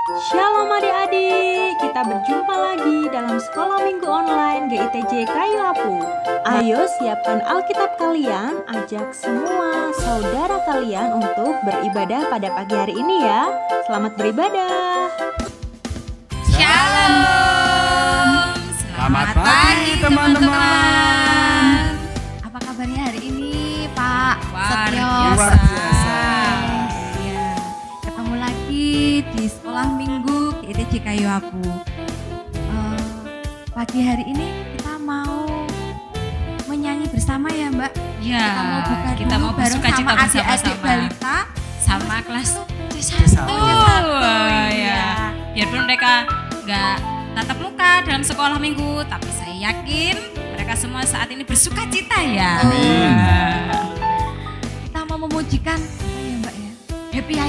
Shalom adik-adik, kita berjumpa lagi dalam Sekolah Minggu Online GITJ Kayu Apu. Ayo siapkan Alkitab kalian, ajak semua saudara kalian untuk beribadah pada pagi hari ini ya. Selamat beribadah. Shalom. Selamat pagi teman-teman. Apa kabarnya hari ini Pak Setio? Luar biasa. Ya, ketemu lagi di Sekolah Minggu GITJ Kayu Apu. Pagi hari ini kita mau menyanyi bersama ya Mbak. Ya, Kita mau bersuka bareng cita sama adik-adik bersama-sama balita sama kelas C1. C1. Iya. Biarpun mereka nggak tatap muka dalam sekolah minggu, tapi saya yakin mereka semua saat ini bersuka cita ya. Amin. Kita mau memujikan ya Mbak ya. Happy ya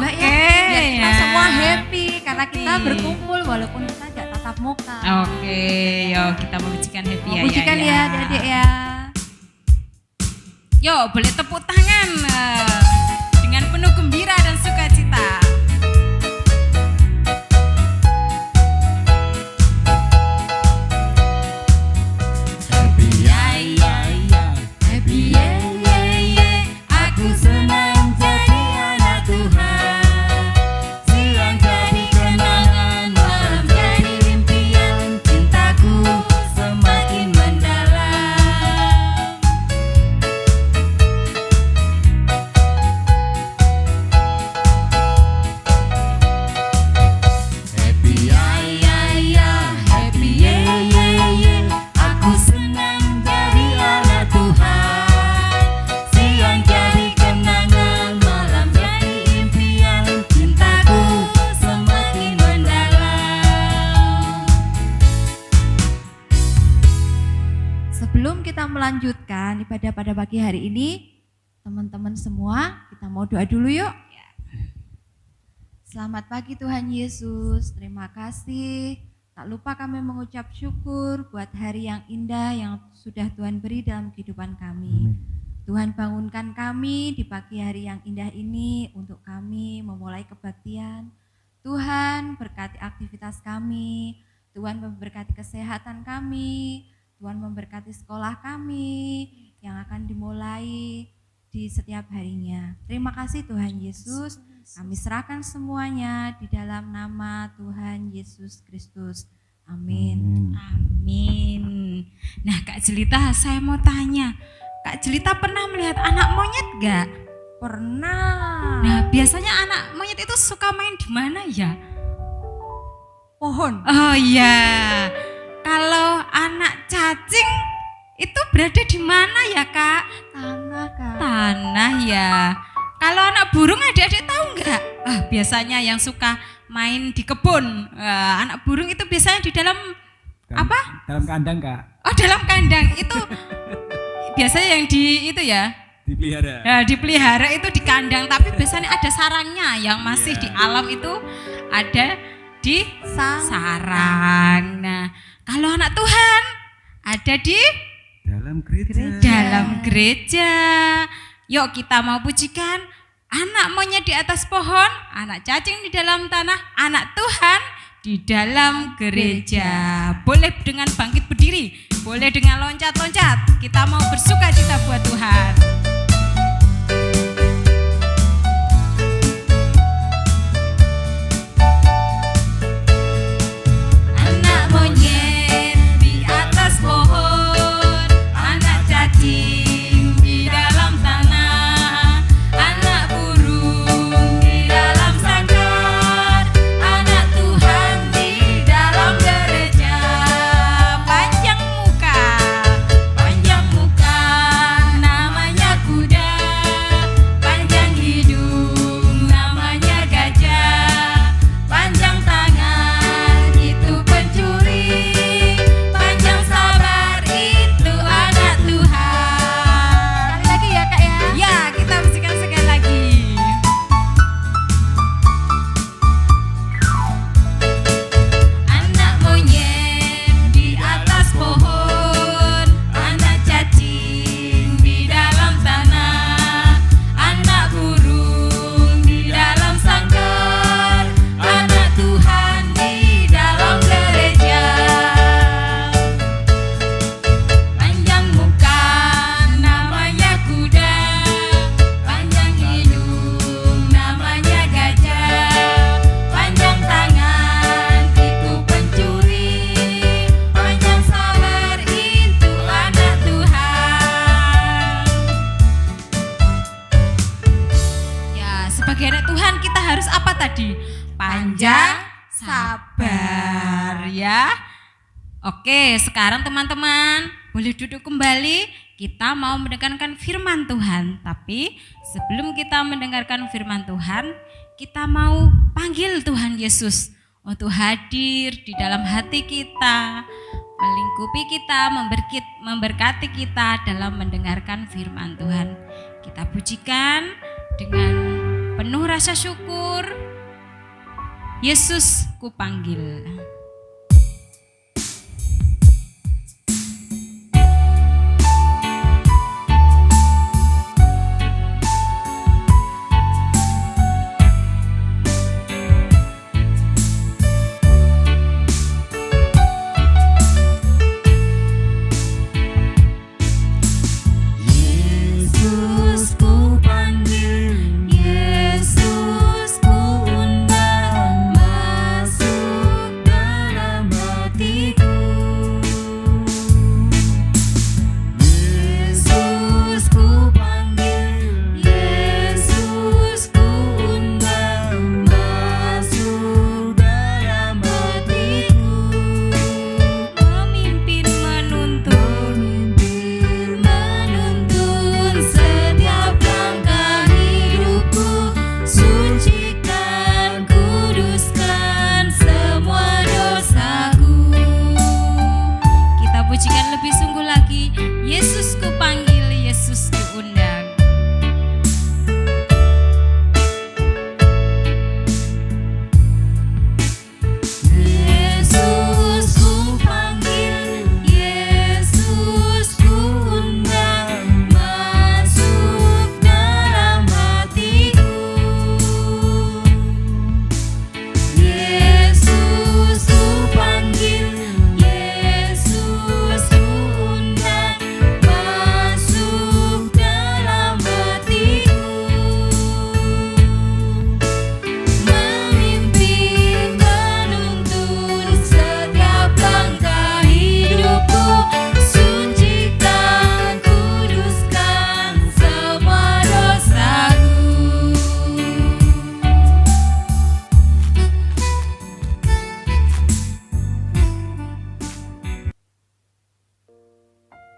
Mbak ya. Oke, Biar kita ya. semua happy karena kita Happy. berkumpul walaupun kita tidak tatap muka. Oke, yuk kita memujikan happy ya. Memujikan ya adik-adik ya. Yuk, boleh tepuk tangan dengan penuh gembira dan sukacita. Happy ya ya ya. Happy ye ye ye. Aku senang jadi anak Tuhan. Siang jadi kenangan, malam jadi impian. Cintaku semakin mendalam. Happy ya ya ya. Happy ye ye ye. Aku senang jadi anak Tuhan. Siang jadi kenangan, malam jadi impian. Cintaku semakin mendalam. Sebelum kita melanjutkan ibadah pada pagi hari ini, teman-teman semua, kita mau doa dulu yuk. Selamat pagi Tuhan Yesus, terima kasih. Tak lupa kami mengucap syukur buat hari yang indah yang sudah Tuhan beri dalam kehidupan kami. Tuhan bangunkan kami di pagi hari yang indah ini untuk kami memulai kebaktian. Tuhan berkati aktivitas kami, Tuhan memberkati kesehatan kami, Tuhan memberkati sekolah kami yang akan dimulai di setiap harinya. Terima kasih Tuhan Yesus. Kami serahkan semuanya di dalam nama Tuhan Yesus Kristus. Amin. Amin. Nah, Kak Jelita, saya mau tanya, Kak Jelita pernah melihat anak monyet gak? Pernah. Nah, biasanya anak monyet itu suka main di mana ya? Pohon. Oh iya, kalau anak cacing itu berada di mana ya Kak? Tanah Kak. Tanah ya. Kalau anak burung adik-adik tahu nggak? Biasanya yang suka main di kebun. Anak burung itu biasanya di dalam apa? Dalam kandang Kak. Oh, dalam kandang itu biasanya yang di itu ya. Dipelihara. Nah, dipelihara itu di kandang, tapi biasanya ada sarangnya yang masih di alam itu ada di sarang. Nah, kalau anak Tuhan ada di Dalam gereja. dalam gereja. Yuk kita mau pujikan anak monyet di atas pohon, anak cacing di dalam tanah, anak Tuhan di dalam gereja. Boleh dengan bangkit berdiri, boleh dengan loncat-loncat. Kita mau bersuka cita buat Tuhan. Anak monyet di atas pohon, anak cacing di dalam tanah, anak burung di dalam sangkar, anak Tuhan di dalam gereja. Panjang muka, namanya panjang sabar ya. Oke, sekarang teman-teman boleh duduk kembali. Kita mau mendengarkan firman Tuhan. Tapi sebelum kita mendengarkan firman Tuhan, kita mau panggil Tuhan Yesus untuk hadir di dalam hati kita, melingkupi kita, memberkati kita dalam mendengarkan firman Tuhan. Kita pujikan dengan penuh rasa syukur. Yesus kupanggil.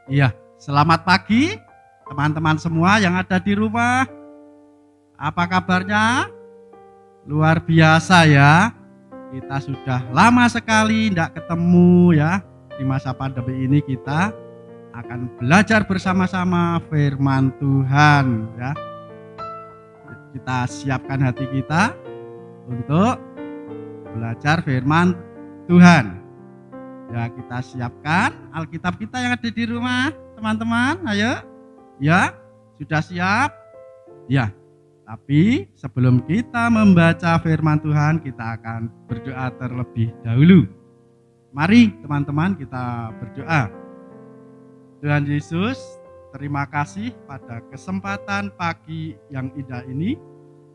Iya, selamat pagi teman-teman semua yang ada di rumah. Apa kabarnya? Luar biasa ya. Kita sudah lama sekali tidak ketemu ya. Di masa pandemi ini kita akan belajar bersama-sama firman Tuhan ya. Kita siapkan hati kita untuk belajar firman Tuhan. Ya, kita siapkan Alkitab kita yang ada di rumah, teman-teman. Ayo. Ya, sudah siap? Ya. Tapi sebelum kita membaca firman Tuhan, kita akan berdoa terlebih dahulu. Mari teman-teman kita berdoa. Tuhan Yesus, terima kasih pada kesempatan pagi yang indah ini.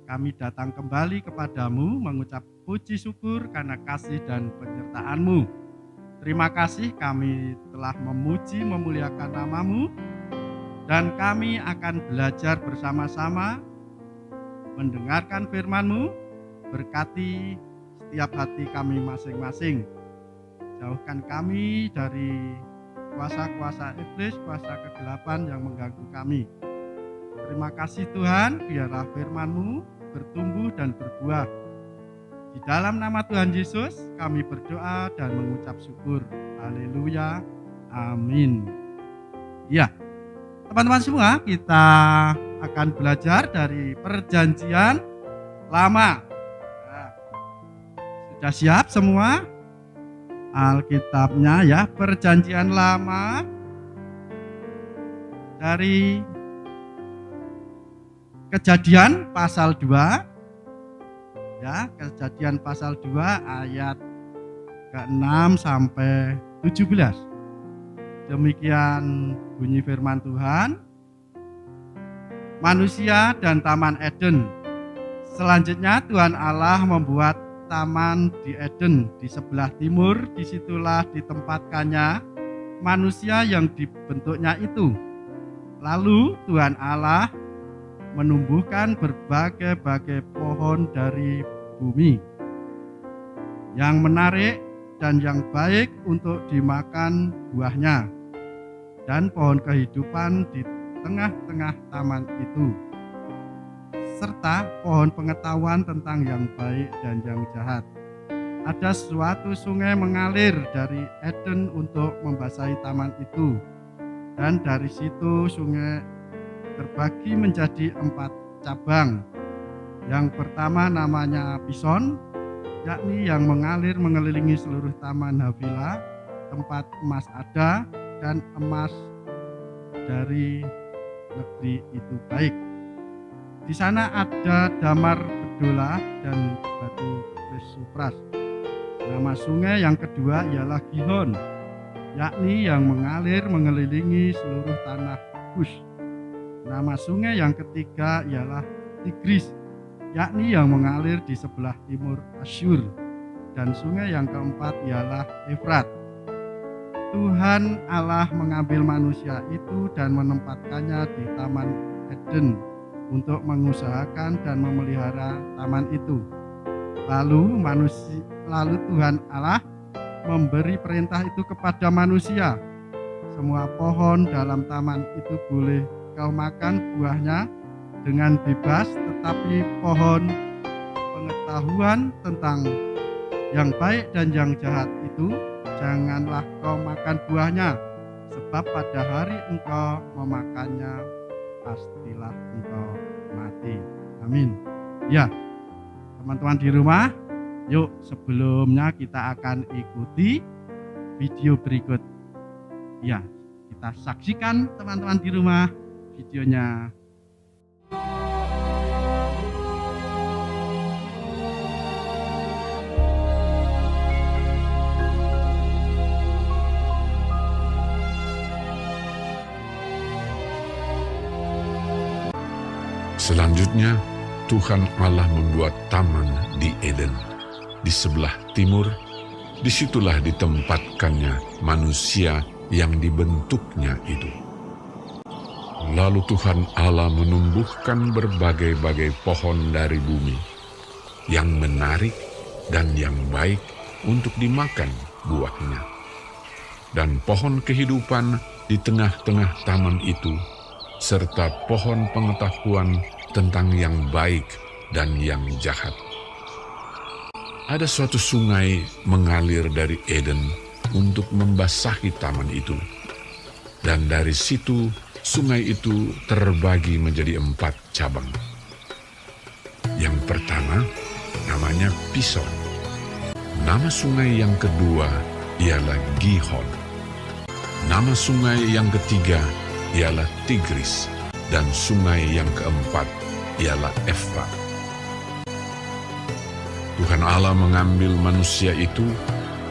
Kami datang kembali kepadamu mengucap puji syukur karena kasih dan penyertaan-Mu. Terima kasih kami telah memuji memuliakan nama-Mu, dan kami akan belajar bersama-sama mendengarkan firman-Mu. Berkati setiap hati kami masing-masing. Jauhkan kami dari kuasa-kuasa iblis, kuasa kegelapan yang mengganggu kami. Terima kasih Tuhan, biarlah firman-Mu bertumbuh dan berbuah. Di dalam nama Tuhan Yesus kami berdoa dan mengucap syukur. Haleluya. Amin. Ya, teman-teman semua, kita akan belajar dari Perjanjian Lama. Nah, sudah siap semua? Alkitabnya ya, Perjanjian Lama dari Kejadian pasal 2. Ya, Kejadian pasal 2 ayat ke-6 sampai 17. Demikian bunyi firman Tuhan. Manusia dan Taman Eden. Selanjutnya Tuhan Allah membuat taman di Eden di sebelah timur. Disitulah ditempatkannya manusia yang dibentuknya itu. Lalu Tuhan Allah menumbuhkan berbagai-bagai pohon dari bumi yang menarik dan yang baik untuk dimakan buahnya, dan pohon kehidupan di tengah-tengah taman itu, serta pohon pengetahuan tentang yang baik dan yang jahat. Ada suatu sungai mengalir dari Eden untuk membasahi taman itu, dan dari situ sungai terbagi menjadi 4 cabang. Yang pertama namanya Pison, yakni yang mengalir mengelilingi seluruh taman Havila, tempat emas ada dan emas dari negeri itu baik. Di sana ada damar bedola dan batu krisupras. Nama sungai yang kedua ialah Gihon, yakni yang mengalir mengelilingi seluruh tanah Kus. Nama sungai yang ketiga ialah Tigris, yakni yang mengalir di sebelah timur Asyur. Dan sungai yang keempat ialah Efrat. Tuhan Allah mengambil manusia itu dan menempatkannya di Taman Eden untuk mengusahakan dan memelihara taman itu. Lalu Tuhan Allah memberi perintah itu kepada manusia. Semua pohon dalam taman itu boleh kau makan buahnya dengan bebas, tetapi pohon pengetahuan tentang yang baik dan yang jahat itu janganlah kau makan buahnya, sebab pada hari engkau memakannya pastilah engkau mati. Amin. Ya, teman-teman di rumah, yuk sebelumnya kita akan ikuti video berikut. Ya, kita saksikan teman-teman di rumah videonya. Selanjutnya, Tuhan Allah membuat taman di Eden. Di sebelah timur, disitulah ditempatkannya manusia yang dibentuknya itu. Lalu Tuhan Allah menumbuhkan berbagai-bagai pohon dari bumi, yang menarik dan yang baik untuk dimakan buahnya. Dan pohon kehidupan di tengah-tengah taman itu, serta pohon pengetahuan tentang yang baik dan yang jahat. Ada suatu sungai mengalir dari Eden untuk membasahi taman itu. Dan dari situ, sungai itu terbagi menjadi 4 cabang. Yang pertama, namanya Pison. Nama sungai yang kedua ialah Gihon. Nama sungai yang ketiga ialah Tigris, dan sungai yang keempat ialah Efrat. Tuhan Allah mengambil manusia itu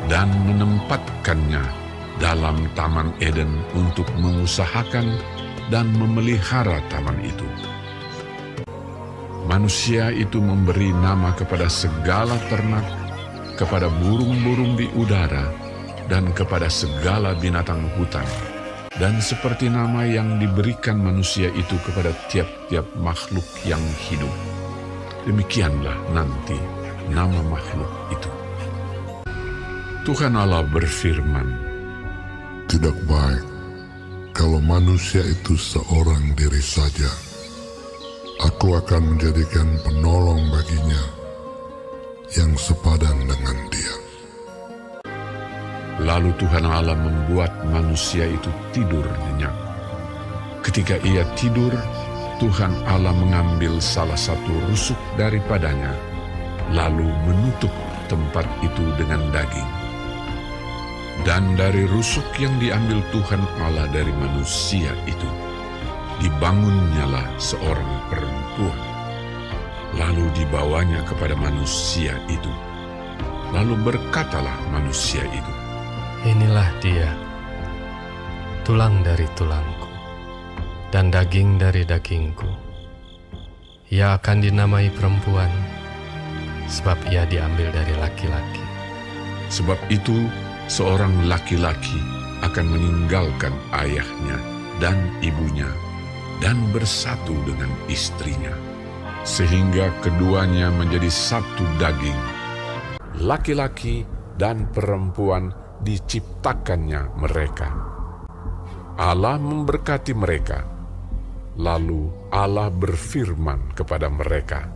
dan menempatkannya dalam Taman Eden untuk mengusahakan dan memelihara taman itu. Manusia itu memberi nama kepada segala ternak, kepada burung-burung di udara, dan kepada segala binatang hutan. Dan seperti nama yang diberikan manusia itu kepada tiap-tiap makhluk yang hidup, demikianlah nanti nama makhluk itu. Tuhan Allah berfirman, "Tidak baik kalau manusia itu seorang diri saja. Aku akan menjadikan penolong baginya yang sepadan dengan dia." Lalu Tuhan Allah membuat manusia itu tidur nyenyak. Ketika ia tidur, Tuhan Allah mengambil salah satu rusuk daripadanya, lalu menutup tempat itu dengan daging. Dan dari rusuk yang diambil Tuhan Allah dari manusia itu, dibangunnyalah seorang perempuan. Lalu dibawanya kepada manusia itu. Lalu berkatalah manusia itu, "Inilah dia, tulang dari tulangku, dan daging dari dagingku. Ia akan dinamai perempuan, sebab ia diambil dari laki-laki." Sebab itu, seorang laki-laki akan meninggalkan ayahnya dan ibunya, dan bersatu dengan istrinya, sehingga keduanya menjadi satu daging. laki-laki dan perempuan diciptakannya mereka. Allah memberkati mereka. Lalu Allah berfirman kepada mereka,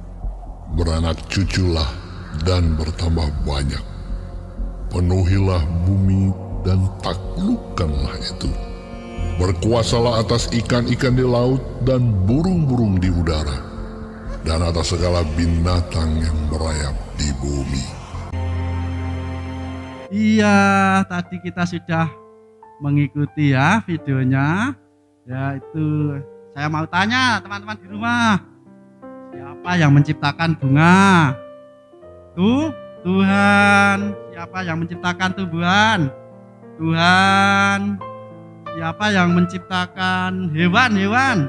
Beranak cuculah dan bertambah banyak. Penuhilah bumi dan taklukkanlah itu. Berkuasalah atas ikan-ikan di laut dan burung-burung di udara, dan atas segala binatang yang merayap di bumi. Iya, tadi kita sudah mengikuti ya videonya. Ya itu, saya mau tanya teman-teman di rumah, siapa yang menciptakan bunga? Tuhan. Siapa yang menciptakan tumbuhan? Tuhan. Siapa yang menciptakan hewan-hewan?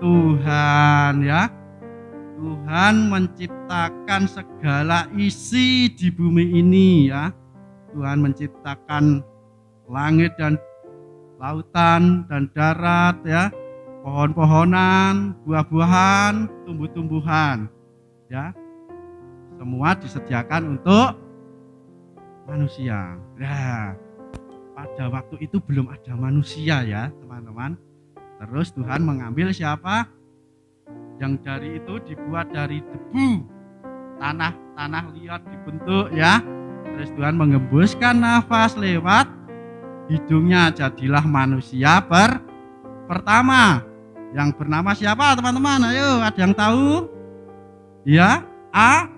Tuhan ya. Tuhan menciptakan segala isi di bumi ini ya. Tuhan menciptakan langit dan lautan dan darat ya, pohon-pohonan, buah-buahan, tumbuh-tumbuhan ya. Semua disediakan untuk manusia. Nah, pada waktu itu belum ada manusia ya, teman-teman. Terus Tuhan mengambil siapa? Yang dari itu dibuat dari debu, tanah liat dibentuk ya. Terus Tuhan mengembuskan nafas lewat hidungnya, jadilah manusia pertama yang bernama siapa teman-teman? Ayo, ada yang tahu? Ya, Adam.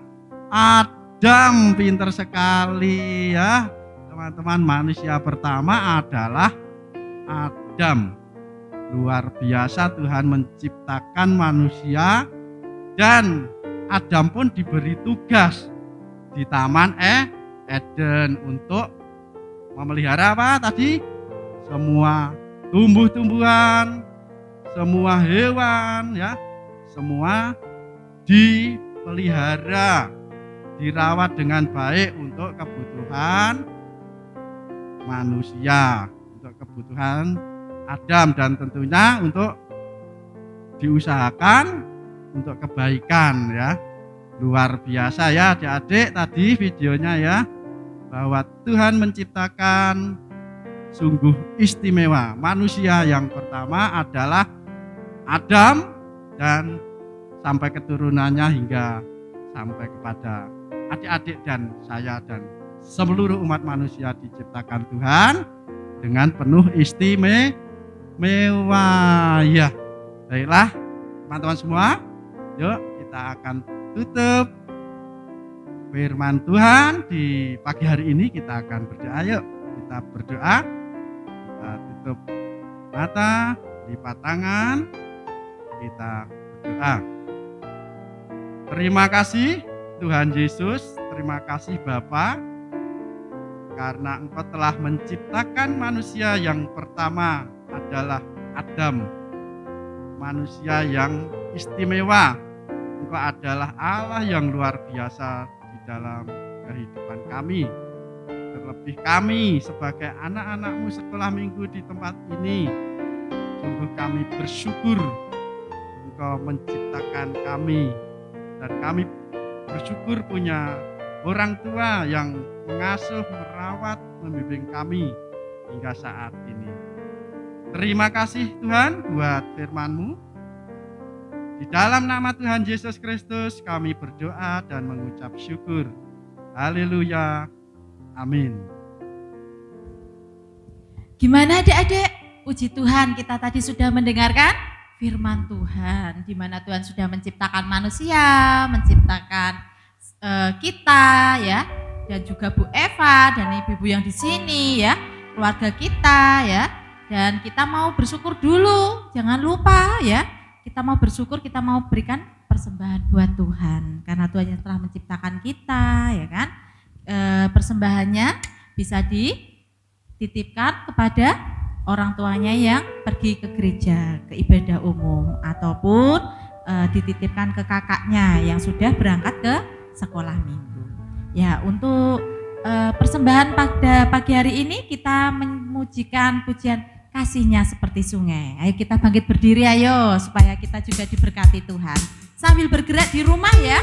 Pinter sekali ya teman-teman. Manusia pertama adalah Adam. Luar biasa, Tuhan menciptakan manusia, dan Adam pun diberi tugas di Taman Eden untuk memelihara apa tadi? Semua tumbuh-tumbuhan, semua hewan ya, semua dipelihara, dirawat dengan baik untuk kebutuhan manusia, untuk kebutuhan Adam, dan tentunya untuk diusahakan untuk kebaikan ya. Luar biasa ya adik-adik tadi videonya ya, bahwa Tuhan menciptakan sungguh istimewa. Manusia yang pertama adalah Adam, dan sampai keturunannya hingga sampai kepada adik-adik dan saya dan seluruh umat manusia diciptakan Tuhan dengan penuh istimewa ya. Baiklah teman-teman semua, yuk kita akan tutup firman Tuhan di pagi hari ini. Kita akan berdoa. Yuk kita berdoa. Kita tutup mata, lipat tangan, kita berdoa. Terima kasih Tuhan Yesus, terima kasih Bapa, karena Engkau telah menciptakan manusia yang pertama adalah Adam, manusia yang istimewa. Engkau adalah Allah yang luar biasa di dalam kehidupan kami. Terlebih kami sebagai anak-anak-Mu sekolah minggu di tempat ini, sungguh kami bersyukur Engkau menciptakan kami, dan kami bersyukur punya orang tua yang mengasuh, merawat, membimbing kami hingga saat ini. Terima kasih Tuhan buat firman-Mu. Di dalam nama Tuhan Yesus Kristus kami berdoa dan mengucap syukur. Haleluya. Amin. Gimana adik-adik? Puji Tuhan, kita tadi sudah mendengarkan firman Tuhan, di mana Tuhan sudah menciptakan manusia, menciptakan kita ya, dan juga Bu Eva dan ibu-ibu yang di sini ya, keluarga kita ya. Dan kita mau bersyukur dulu, jangan lupa ya. Kita mau bersyukur, kita mau berikan persembahan buat Tuhan, karena Tuhan yang telah menciptakan kita ya kan. Persembahannya bisa dititipkan kepada orang tuanya yang pergi ke gereja, ke ibadah umum, ataupun dititipkan ke kakaknya yang sudah berangkat ke sekolah minggu. Ya, untuk persembahan pada pagi hari ini kita memujikan pujian kasih-Nya seperti sungai. Ayo kita bangkit berdiri, ayo, supaya kita juga diberkati Tuhan. Sambil bergerak di rumah ya.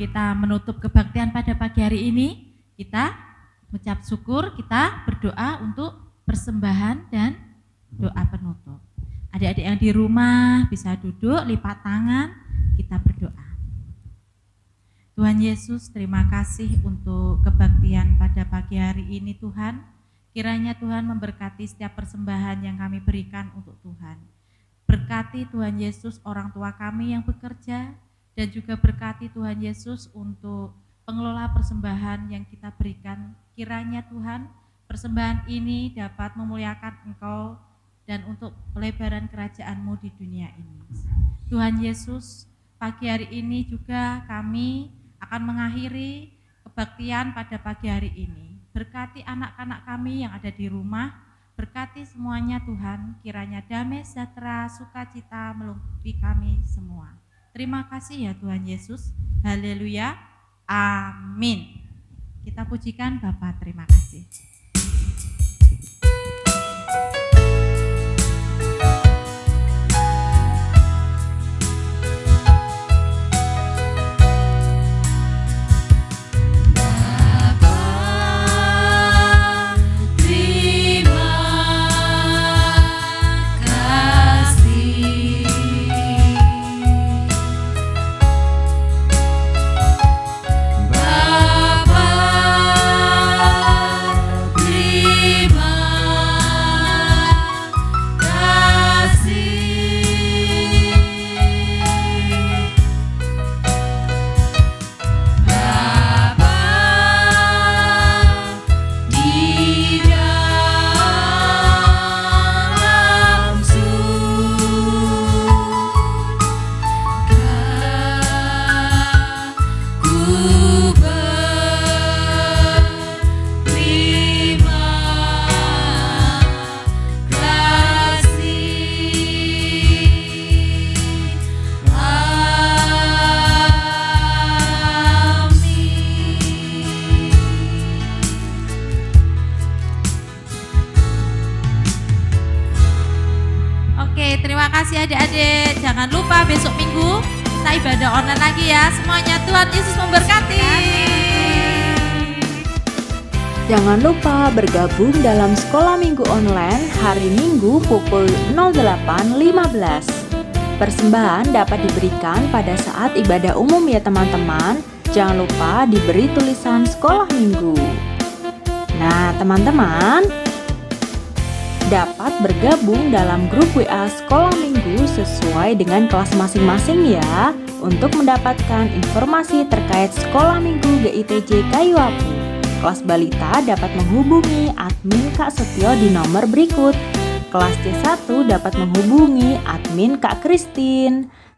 kita menutup kebaktian pada pagi hari ini, kita ucap syukur, kita berdoa untuk persembahan dan doa penutup. Adik-adik yang di rumah bisa duduk, lipat tangan, kita berdoa. Tuhan Yesus, terima kasih untuk kebaktian pada pagi hari ini Tuhan. Kiranya Tuhan memberkati setiap persembahan yang kami berikan untuk Tuhan. Berkati Tuhan Yesus orang tua kami yang bekerja, dan juga berkati Tuhan Yesus untuk pengelola persembahan yang kita berikan. Kiranya Tuhan, persembahan ini dapat memuliakan Engkau dan untuk pelebaran kerajaan-Mu di dunia ini. Tuhan Yesus, pagi hari ini juga kami akan mengakhiri kebaktian pada pagi hari ini. Berkati anak-anak kami yang ada di rumah, berkati semuanya Tuhan, kiranya damai, sejahtera, sukacita melingkupi kami semua. Terima kasih ya Tuhan Yesus. Haleluya. Amin. Kita pujikan Bapa, terima kasih. Terima kasih adik-adik. Jangan lupa besok minggu kita ibadah online lagi ya. Semuanya Tuhan Yesus memberkati. Jangan lupa bergabung dalam sekolah minggu online hari Minggu pukul 08.15. Persembahan dapat diberikan pada saat ibadah umum ya teman-teman. Jangan lupa diberi tulisan sekolah minggu. Nah teman-teman, dapat bergabung dalam grup WA sekolah minggu sesuai dengan kelas masing-masing ya, untuk mendapatkan informasi terkait sekolah minggu GITJ Kayu Apu. Kelas balita dapat menghubungi admin Kak Setio di nomor berikut. Kelas C1 dapat menghubungi admin Kak Christine.